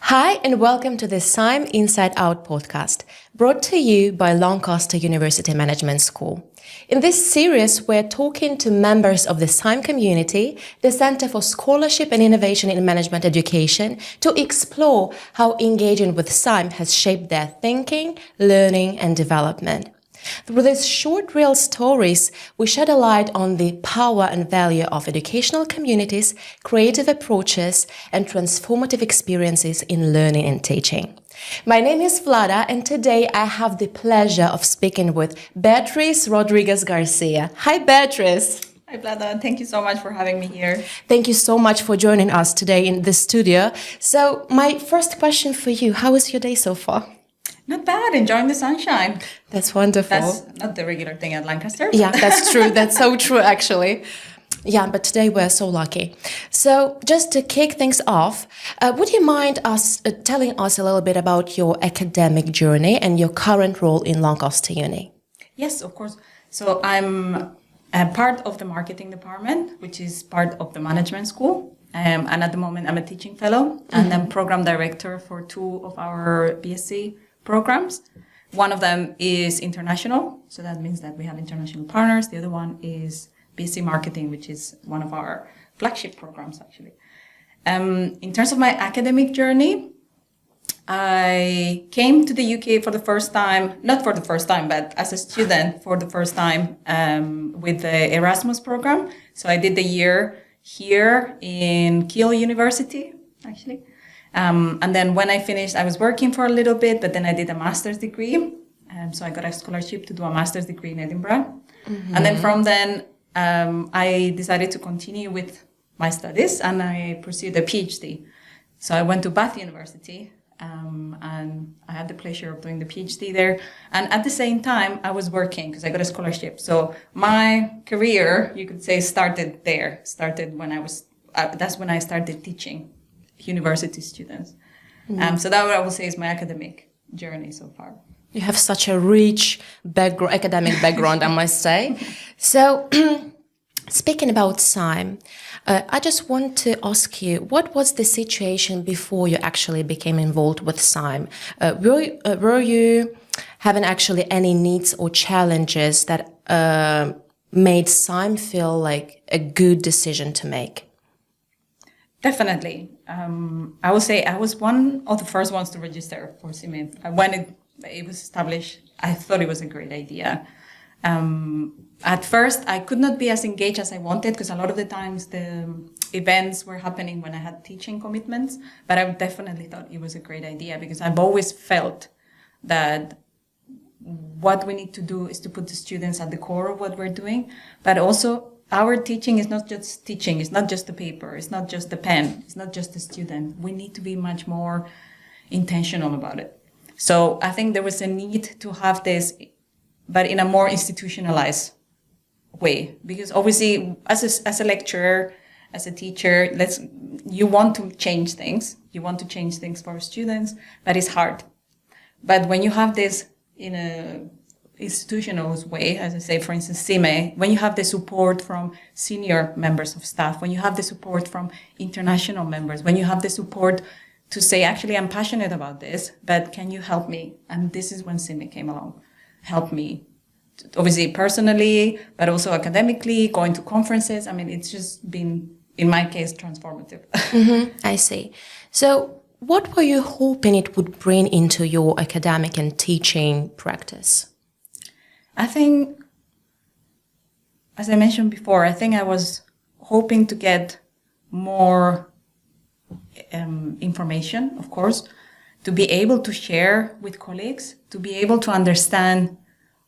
Hi, and welcome to the SIME Inside Out podcast, brought to you by Lancaster University Management School. In this series, we're talking to members of the SIME community, the Center for Scholarship and Innovation in Management Education, to explore how engaging with SIME has shaped their thinking, learning, and development. Through these short real stories, we shed a light on the power and value of educational communities, creative approaches, and transformative experiences in learning and teaching. My name is Vlada, and today I have the pleasure of speaking with Beatriz Rodriguez Garcia. Hi, Beatriz. Hi, Vlada. Thank you so much for having me here. Thank you so much for joining us today in the studio. So, my first question for you, how is your day so far? Not bad, enjoying the sunshine. That's wonderful. That's not the regular thing at Lancaster. Yeah, that's true. That's so true, actually. Yeah, but today we're so lucky. So just to kick things off, would you mind telling us a little bit about your academic journey and your current role in Lancaster Uni? Yes, of course. So I'm a part of the marketing department, which is part of the management school. And at the moment, I'm a teaching fellow and I'm program director for two of our BSc programs. One of them is international, so that means that we have international partners. The other one is BSc Marketing, which is one of our flagship programs, actually. In terms of my academic journey, I came to the UK for the first time, not for the first time, but as a student for the first time with the Erasmus program. So I did the year here in Keele University, actually. And then when I finished, I was working for a little bit, but then I did a master's degree. So I got a scholarship to do a master's degree in Edinburgh. Mm-hmm. And then from then, I decided to continue with my studies and I pursued a PhD. So I went to Bath University, and I had the pleasure of doing the PhD there. And at the same time, I was working because I got a scholarship. So my career, you could say, started there. That's when I started teaching university students. So that, I would say, is my academic journey so far. You have such a rich academic background, I must say. So, speaking about SIME, I just want to ask you, what was the situation before you actually became involved with SIME? Were you having actually any needs or challenges that made SIME feel like a good decision to make? Definitely. I would say I was one of the first ones to register for SIME. When it was established, I thought it was a great idea. At first, I could not be as engaged as I wanted because a lot of the times the events were happening when I had teaching commitments, but I definitely thought it was a great idea because I've always felt that what we need to do is to put the students at the core of what we're doing, but also our teaching is not just teaching, it's not just the paper, it's not just the pen, it's not just the student. We need to be much more intentional about it. So I think there was a need to have this, but in a more institutionalized way. Because obviously, as a lecturer, as a teacher, you want to change things. You want to change things for students, but it's hard. But when you have this in a institutional way, as I say, for instance, SIME, when you have the support from senior members of staff, when you have the support from international members, when you have the support to say, actually, I'm passionate about this, but can you help me? And this is when SIME came along. Help me, obviously personally, but also academically, going to conferences. I mean, it's just been, in my case, transformative. Mm-hmm, I see. So what were you hoping it would bring into your academic and teaching practice? I think, as I mentioned before, I think I was hoping to get more information, of course, to be able to share with colleagues, to be able to understand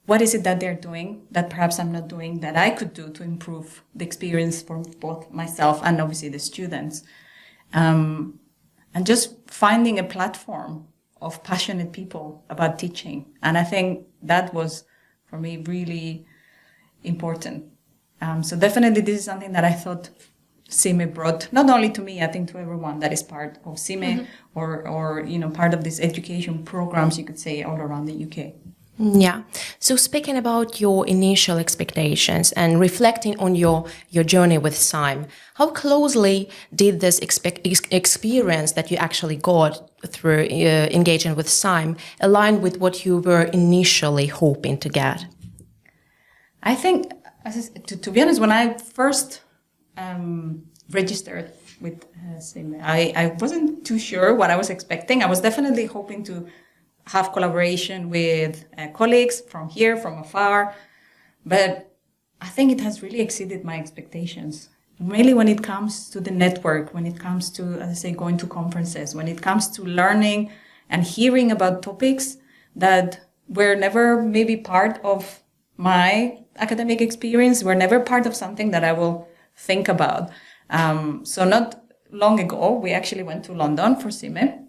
what is it that they're doing that perhaps I'm not doing that I could do to improve the experience for both myself and obviously the students. And just finding a platform of passionate people about teaching. And I think that was, for me, really important. So definitely this is something that I thought SIME brought, not only to me, I think to everyone that is part of SIME or part of these education programs, you could say, all around the UK. Yeah. So speaking about your initial expectations and reflecting on your journey with SIME, how closely did this experience that you actually got through engaging with SIME align with what you were initially hoping to get? I think, to be honest, when I first registered with SIME, I wasn't too sure what I was expecting. I was definitely hoping to have collaboration with colleagues from here, from afar, but I think it has really exceeded my expectations. Mainly when it comes to the network, when it comes to, as I say, going to conferences, when it comes to learning and hearing about topics that were never maybe part of my academic experience, were never part of something that I will think about. So not long ago, we actually went to London for SIME,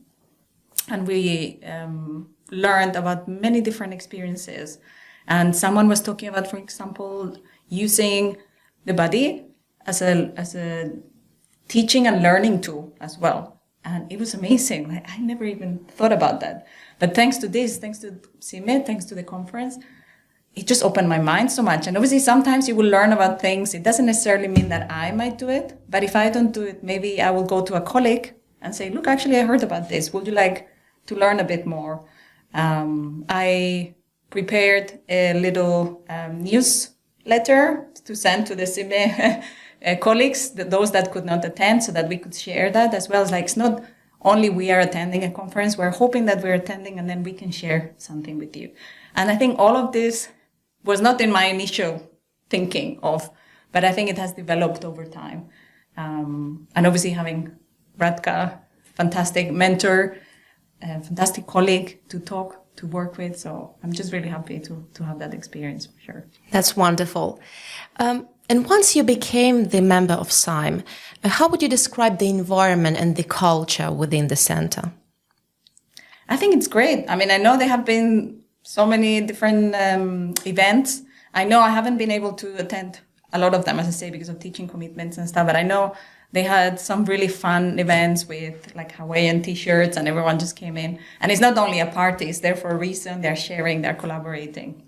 and we learned about many different experiences. And someone was talking about, for example, using the body as a teaching and learning tool as well. And it was amazing. I never even thought about that. But thanks to this, thanks to SIME, thanks to the conference, it just opened my mind so much. And obviously, sometimes you will learn about things. It doesn't necessarily mean that I might do it. But if I don't do it, maybe I will go to a colleague and say, look, actually, I heard about this. Would you like to learn a bit more? I prepared a little newsletter to send to the SIME colleagues, those that could not attend, so that we could share that, as well as it's not only we are attending a conference, we're hoping that we're attending and then we can share something with you. And I think all of this was not in my initial thinking of, but I think it has developed over time. And obviously having Radka, fantastic mentor, a fantastic colleague to talk, to work with. So I'm just really happy to have that experience for sure. That's wonderful. And once you became the member of SIME, how would you describe the environment and the culture within the center? I think it's great. I mean, I know there have been so many different events. I know I haven't been able to attend a lot of them, as I say, because of teaching commitments and stuff, but I know they had some really fun events with like Hawaiian t-shirts and everyone just came in. And it's not only a party, it's there for a reason. They're sharing, they're collaborating.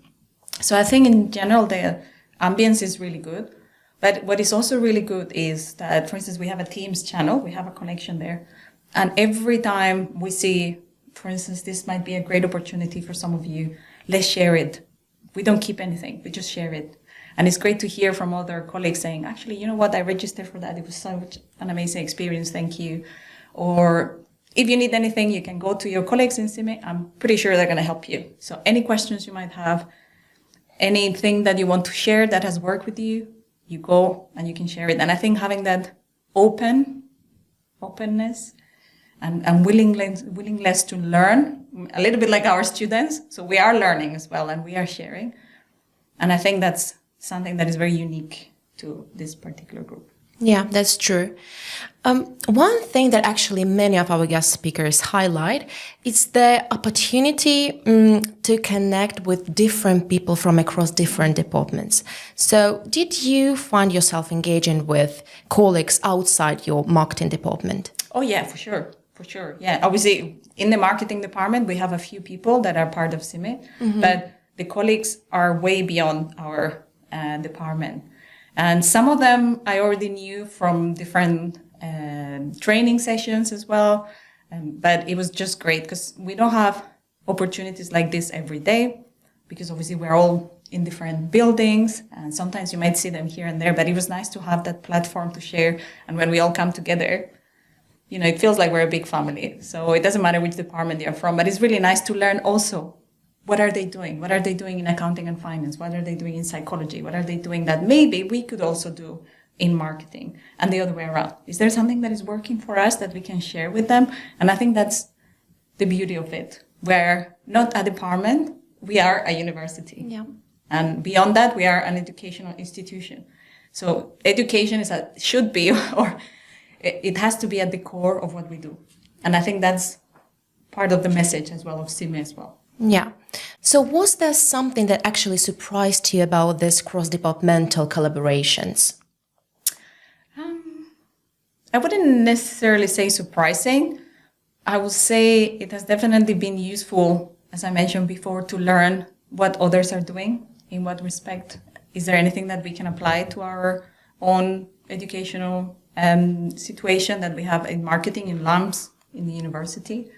So I think in general, the ambience is really good. But what is also really good is that, for instance, we have a Teams channel, we have a connection there. And every time we see, for instance, this might be a great opportunity for some of you, let's share it. We don't keep anything, we just share it. And it's great to hear from other colleagues saying, actually, you know what, I registered for that. It was such an amazing experience. Thank you. Or if you need anything, you can go to your colleagues in SIME. I'm pretty sure they're going to help you. So any questions you might have, anything that you want to share that has worked with you, you go and you can share it. And I think having that openness and willingness to learn, a little bit like our students. So we are learning as well and we are sharing. And I think that's something that is very unique to this particular group. Yeah, that's true. One thing that actually many of our guest speakers highlight is the opportunity to connect with different people from across different departments. So did you find yourself engaging with colleagues outside your marketing department? Oh, yeah, for sure. For sure. Yeah, obviously, in the marketing department, we have a few people that are part of SIME, but the colleagues are way beyond our department. And some of them I already knew from different training sessions as well. But it was just great because we don't have opportunities like this every day because obviously we're all in different buildings and sometimes you might see them here and there, but it was nice to have that platform to share. And when we all come together, you know, it feels like we're a big family. So it doesn't matter which department you're from, but it's really nice to learn also. What are they doing? What are they doing in accounting and finance? What are they doing in psychology? What are they doing that maybe we could also do in marketing? And the other way around. Is there something that is working for us that we can share with them? And I think that's the beauty of it. We're not a department, we are a university. Yeah. And beyond that, we are an educational institution. So education should be, or it has to be at the core of what we do. And I think that's part of the message as well of SIME as well. Yeah. So was there something that actually surprised you about this cross-departmental collaborations? I wouldn't necessarily say surprising. I would say it has definitely been useful, as I mentioned before, to learn what others are doing, in what respect. Is there anything that we can apply to our own educational situation that we have in marketing, in LAMS, in the university?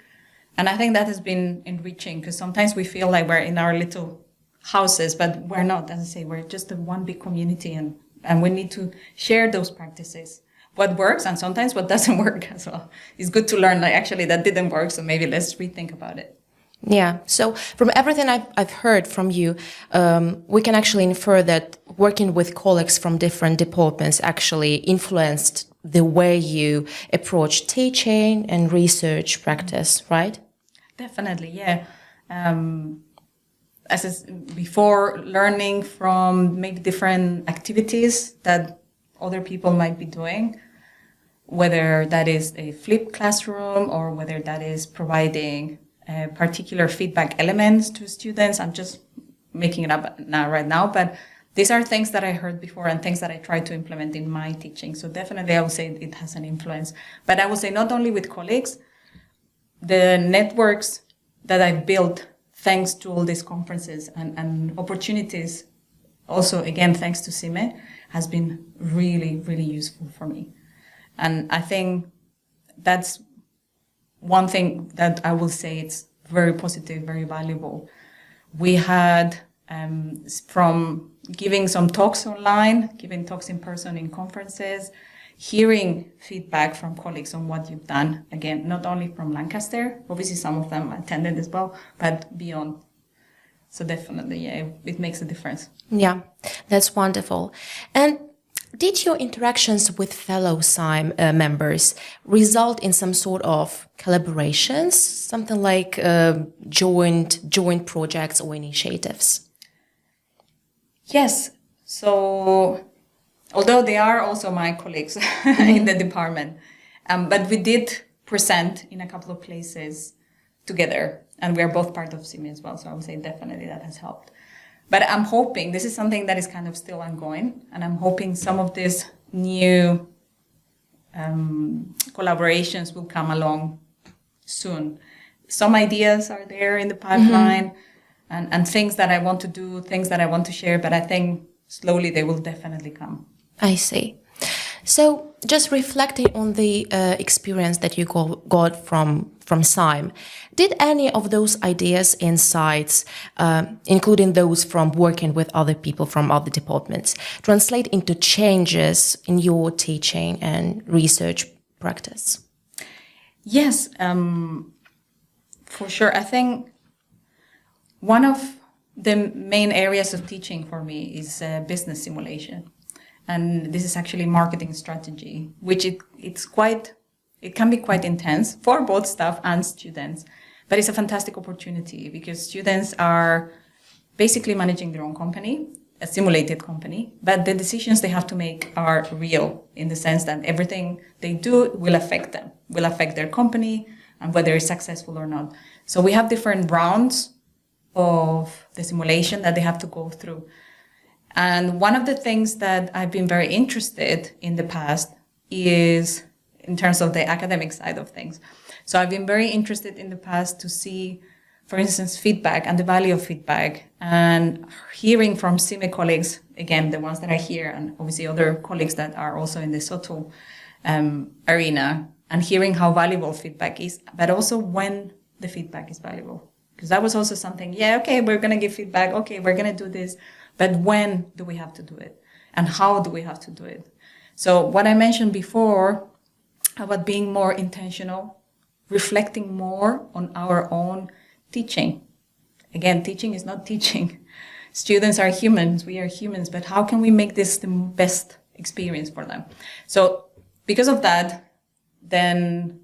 And I think that has been enriching, because sometimes we feel like we're in our little houses, but we're not. As I say, we're just one big community, and we need to share those practices. What works and sometimes what doesn't work as well. It's good to learn, like, actually that didn't work, so maybe let's rethink about it. Yeah. So from everything I've heard from you, we can actually infer that working with colleagues from different departments actually influenced the way you approach teaching and research practice, right? Definitely, yeah. Before, learning from maybe different activities that other people might be doing, whether that is a flipped classroom or whether that is providing particular feedback elements to students. I'm just making it up right now, but these are things that I heard before and things that I try to implement in my teaching. So definitely I would say it has an influence. But I would say not only with colleagues, the networks that I've built thanks to all these conferences and opportunities, also again thanks to SIME, has been really, really useful for me. And I think that's one thing that I will say it's very positive, very valuable. We had from giving some talks online, giving talks in person in conferences, hearing feedback from colleagues on what you've done. Again, not only from Lancaster, obviously some of them attended as well, but beyond. So definitely, yeah, it makes a difference. Yeah, that's wonderful. And did your interactions with fellow SIME members result in some sort of collaborations, something like joint projects or initiatives? Yes. So, although they are also my colleagues in the department, but we did present in a couple of places together, and we are both part of SIME as well. So I would say definitely that has helped. But I'm hoping, this is something that is kind of still ongoing, and I'm hoping some of these new collaborations will come along soon. Some ideas are there in the pipeline, and things that I want to do, things that I want to share, but I think slowly they will definitely come. I see. So just reflecting on the experience that you got from SIME, did any of those ideas, insights, including those from working with other people from other departments, translate into changes in your teaching and research practice? Yes, for sure. I think one of the main areas of teaching for me is business simulation. And this is actually marketing strategy, which it can be quite intense for both staff and students. But it's a fantastic opportunity because students are basically managing their own company, a simulated company, but the decisions they have to make are real in the sense that everything they do will affect them, will affect their company and whether it's successful or not. So we have different rounds of the simulation that they have to go through. And one of the things that I've been very interested in the past is in terms of the academic side of things. So I've been very interested in the past to see, for instance, feedback and the value of feedback, and hearing from SIME colleagues, again, the ones that are here, and obviously other colleagues that are also in the SOTO arena, and hearing how valuable feedback is, but also when the feedback is valuable. Because that was also something, yeah, okay, we're going to give feedback, okay, we're going to do this, but when do we have to do it? And how do we have to do it? So what I mentioned before about being more intentional, reflecting more on our own teaching. Again, teaching is not teaching. Students are humans, we are humans, but how can we make this the best experience for them? So because of that, then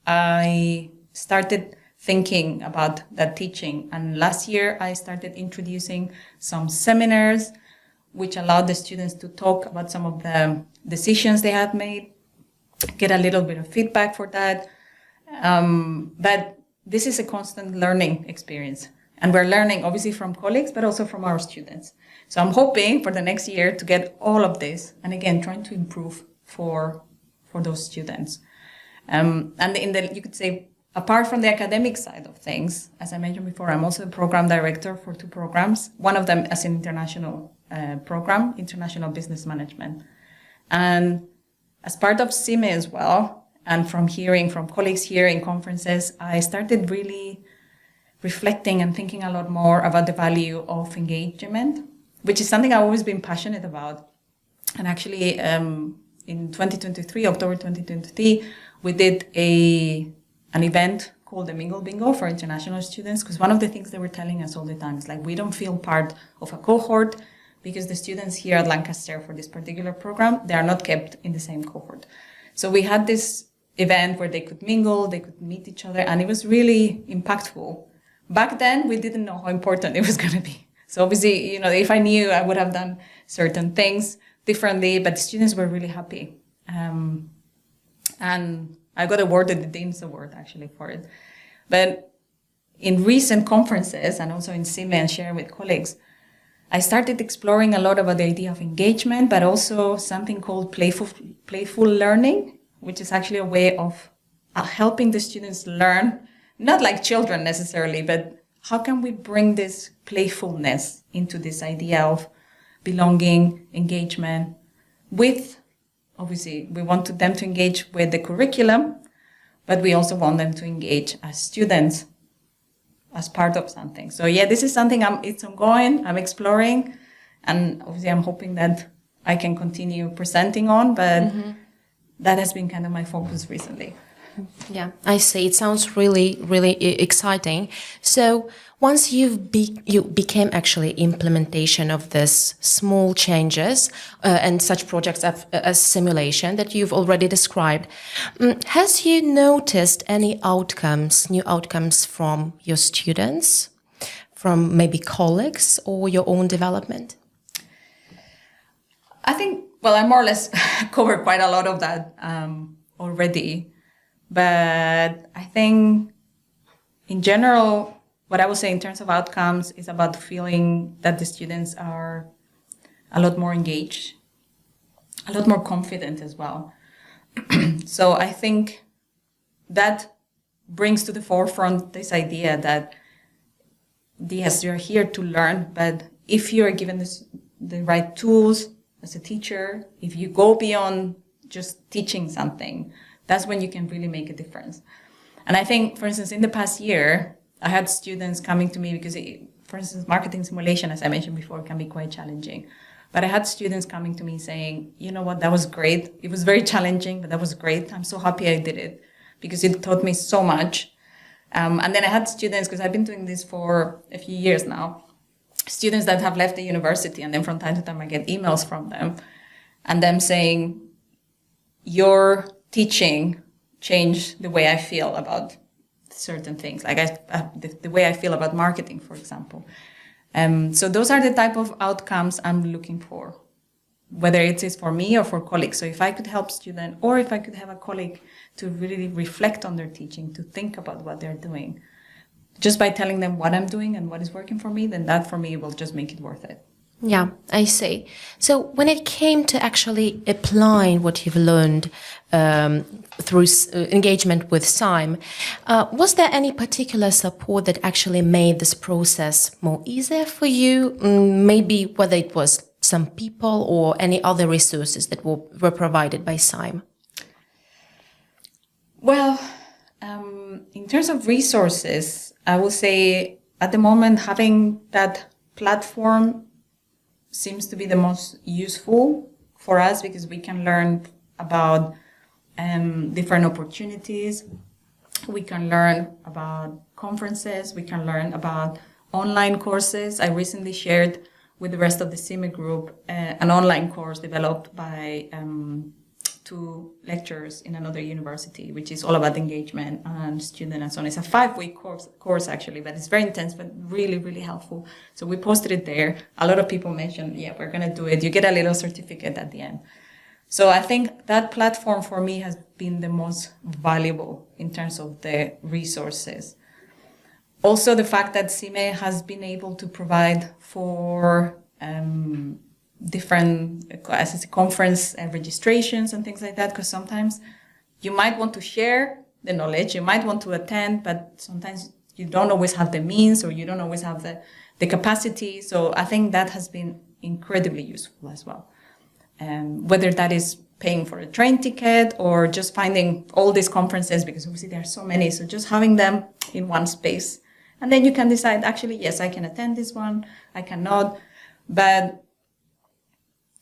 I started thinking about that teaching. And last year, I started introducing some seminars, which allowed the students to talk about some of the decisions they had made, get a little bit of feedback for that. But this is a constant learning experience. And we're learning, obviously, from colleagues, but also from our students. So I'm hoping for the next year to get all of this, and again, trying to improve for those students. And in the, you could say, apart from the academic side of things, as I mentioned before, I'm also a program director for 2 programs. One of them is an international program, International Business Management. And as part of SIME as well, and from hearing from colleagues here in conferences, I started really reflecting and thinking a lot more about the value of engagement, which is something I've always been passionate about. And actually, in 2023, October 2023, we did an event called the Mingle Bingo for international students, because one of the things they were telling us all the time is like, we don't feel part of a cohort because the students here at Lancaster for this particular program, they are not kept in the same cohort. So we had this event where they could mingle, they could meet each other, and it was really impactful. Back then, we didn't know how important it was going to be. So obviously, you know, if I knew, I would have done certain things differently, but the students were really happy. And I got awarded the Dean's Award, actually, for it. But in recent conferences, and also in SIME and sharing with colleagues, I started exploring a lot about the idea of engagement, but also something called playful learning, which is actually a way of helping the students learn, not like children necessarily, but how can we bring this playfulness into this idea of belonging, engagement with, obviously, we want them to engage with the curriculum, but we also want them to engage as students, as part of something. So yeah, this is something it's ongoing, I'm exploring, and obviously I'm hoping that I can continue presenting on, but that has been kind of my focus recently. Yeah, I see. It sounds really, really exciting. So once you became actually implementation of this small changes and such projects as simulation that you've already described, has you noticed any outcomes, new outcomes from your students, from maybe colleagues or your own development? I think, well, I more or less covered quite a lot of that already. But I think in general, what I would say in terms of outcomes is about the feeling that the students are a lot more engaged, a lot more confident as well. So I think that brings to the forefront this idea that yes, you're here to learn, but if you're given the right tools as a teacher, if you go beyond just teaching something, that's when you can really make a difference. And I think, for instance, in the past year, I had students coming to me because, for instance, marketing simulation, as I mentioned before, can be quite challenging. But I had students coming to me saying, you know what, that was great. It was very challenging, but that was great. I'm so happy I did it because it taught me so much. And then I had students, because I've been doing this for a few years now, students that have left the university, and then from time to time I get emails from them and them saying, your teaching changed the way I feel about certain things, like the way I feel about marketing, for example. So those are the type of outcomes I'm looking for, whether it is for me or for colleagues. So if I could help students, or if I could have a colleague to really reflect on their teaching, to think about what they're doing, just by telling them what I'm doing and what is working for me, then that for me will just make it worth it. Yeah, I see. So when it came to actually applying what you've learned through engagement with SIME, was there any particular support that actually made this process more easier for you? Maybe whether it was some people or any other resources that were provided by SIME? Well, in terms of resources, I will say at the moment having that platform seems to be the most useful for us, because we can learn about different opportunities. We can learn about conferences. We can learn about online courses. I recently shared with the rest of the SIME group an online course developed by 2 lecturers in another university, which is all about engagement and student and so on. It's a 5-week course actually, but it's very intense, but really, really helpful. So we posted it there. A lot of people mentioned, yeah, we're going to do it. You get a little certificate at the end. So I think that platform for me has been the most valuable in terms of the resources. Also, the fact that SIME has been able to provide for different conference registrations and things like that, because sometimes you might want to share, the knowledge. You might want to attend, but sometimes you don't always have the means, or you don't always have the capacity. So I think that has been incredibly useful as well. Whether that is paying for a train ticket or just finding all these conferences, because obviously there are so many. So just having them in one space. And then you can decide, actually, yes, I can attend this one, I cannot. But,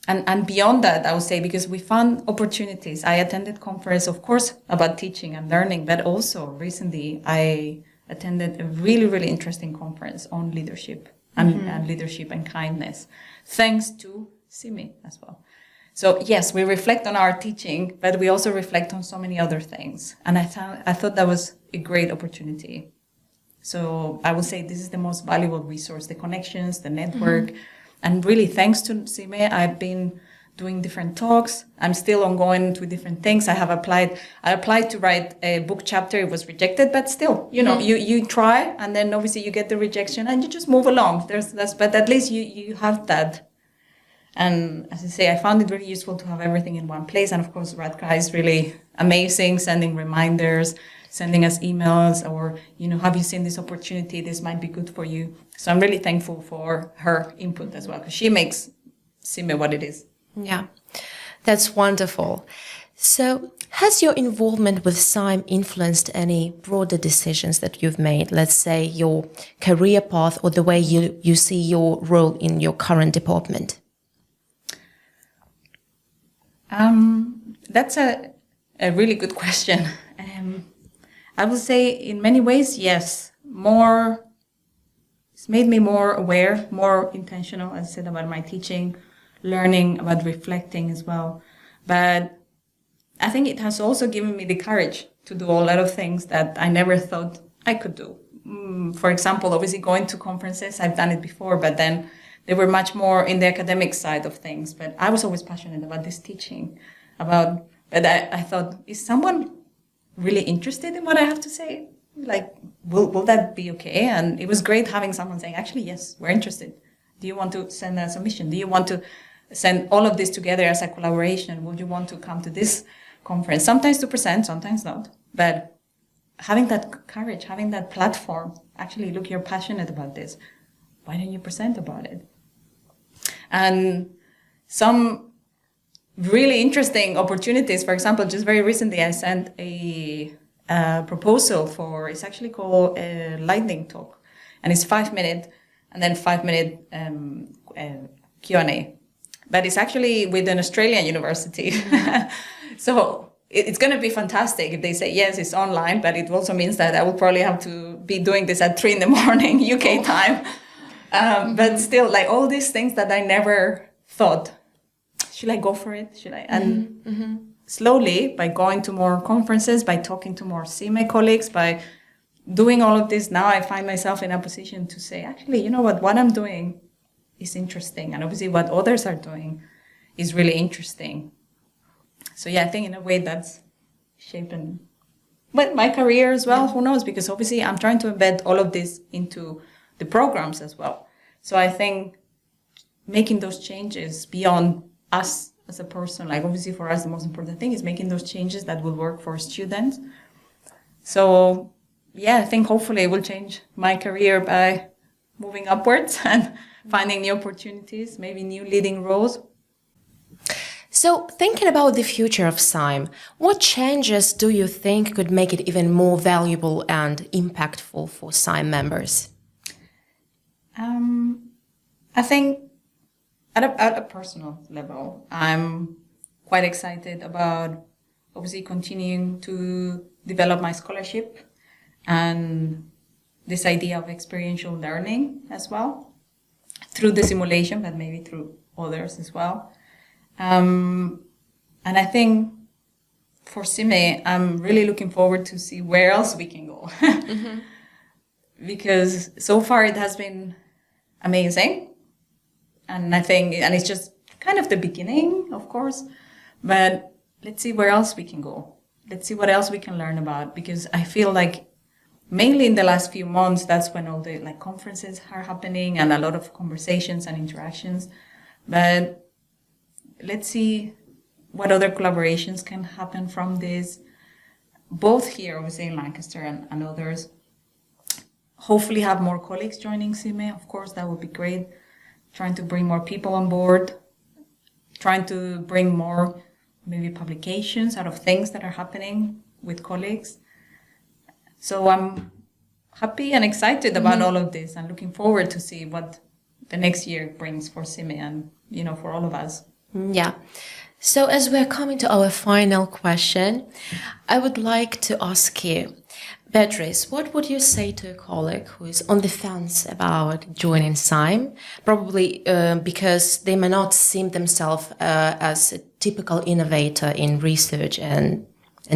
and beyond that, I would say, because we found opportunities. I attended conference, of course, about teaching and learning, but also recently I attended a really, really interesting conference on leadership and leadership and kindness, thanks to SIME as well. So yes, we reflect on our teaching, but we also reflect on so many other things. And I thought that was a great opportunity. So I would say this is the most valuable resource, the connections, the network. And really, thanks to SIME, I've been doing different talks. I'm still ongoing with different things. I applied to write a book chapter. It was rejected, but still, you try, and then obviously you get the rejection and you just move along. But at least you have that. And as I say, I found it really useful to have everything in one place. And of course, Radka is really amazing, sending reminders, sending us emails, or, have you seen this opportunity? This might be good for you. So I'm really thankful for her input as well, because she makes SIME what it is. Yeah, that's wonderful. So has your involvement with SIME influenced any broader decisions that you've made? Let's say your career path or the way you see your role in your current department? That's a really good question. I would say in many ways, yes. It's made me more aware, more intentional, as I said, about my teaching, learning, about reflecting as well. But I think it has also given me the courage to do a lot of things that I never thought I could do. For example, obviously going to conferences, I've done it before, but then they were much more in the academic side of things. But I was always passionate about this teaching, but I thought, is someone really interested in what I have to say? Like, will that be okay? And it was great having someone saying, actually, yes, we're interested. Do you want to send a submission? Do you want to send all of this together as a collaboration? Would you want to come to this conference? Sometimes to present, sometimes not. But having that courage, having that platform, actually, look, you're passionate about this. Why don't you present about it? And some really interesting opportunities. For example, just very recently, I sent a proposal for, it's actually called a lightning talk. And it's 5 minutes and then 5 minute Q&A. But it's actually with an Australian university. So it's going to be fantastic if they say, yes, it's online, but it also means that I will probably have to be doing this at 3 a.m. UK time. But still, like all these things that I never thought, should I go for it? Should I? And slowly, by going to more conferences, by talking to more SIME colleagues, by doing all of this, now I find myself in a position to say, actually, you know what I'm doing is interesting. And obviously what others are doing is really interesting. So yeah, I think in a way that's shaping my career as well. Who knows? Because obviously I'm trying to embed all of this into the programs as well. So I think making those changes beyond us as a person, like obviously for us, the most important thing is making those changes that will work for students. So yeah, I think hopefully it will change my career by moving upwards and finding new opportunities, maybe new leading roles. So thinking about the future of SIME, what changes do you think could make it even more valuable and impactful for SIME members? I think at a personal level, I'm quite excited about obviously continuing to develop my scholarship and this idea of experiential learning as well, through the simulation, but maybe through others as well. And I think for SIME, I'm really looking forward to see where else we can go. Because so far it has been amazing. And I think, and it's just kind of the beginning, of course, but let's see where else we can go. Let's see what else we can learn about, because I feel like mainly in the last few months, that's when all the conferences are happening and a lot of conversations and interactions. But let's see what other collaborations can happen from this. both here, obviously in Lancaster and others. Hopefully have more colleagues joining SIME. Of course, that would be great. Trying to bring more people on board. Trying to bring more maybe publications out of things that are happening with colleagues. So I'm happy and excited about all of this and looking forward to see what the next year brings for SIME and, for all of us. Yeah. So as we're coming to our final question, I would like to ask you, Beatriz, what would you say to a colleague who is on the fence about joining SIME, probably because they may not see themselves as a typical innovator in research and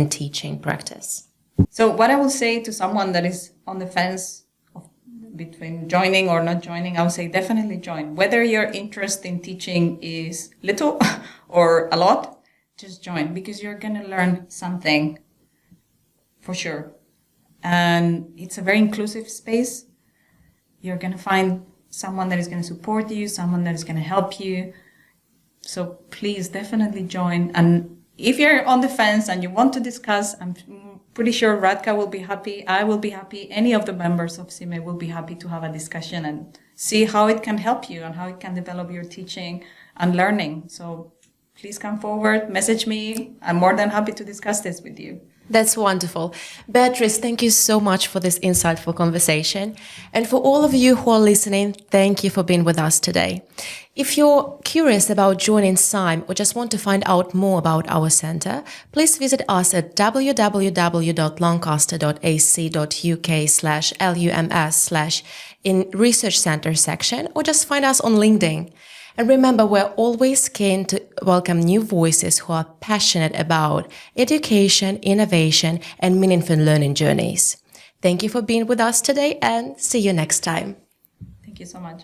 teaching practice? So what I will say to someone that is on the fence between joining or not joining, I would say definitely join. Whether your interest in teaching is little or a lot, just join, because you're going to learn something for sure. And it's a very inclusive space. You're going to find someone that is going to support you, someone that is going to help you. So please definitely join. And if you're on the fence and you want to discuss, I'm pretty sure Radka will be happy. I will be happy. Any of the members of SIME will be happy to have a discussion and see how it can help you and how it can develop your teaching and learning. So please come forward, message me. I'm more than happy to discuss this with you. That's wonderful. Beatriz, thank you so much for this insightful conversation. And for all of you who are listening, thank you for being with us today. If you're curious about joining SIME or just want to find out more about our center, please visit us at www.lancaster.ac.uk/LUMS/in Research Center section, or just find us on LinkedIn. And remember, we're always keen to welcome new voices who are passionate about education, innovation, and meaningful learning journeys. Thank you for being with us today, and see you next time. Thank you so much.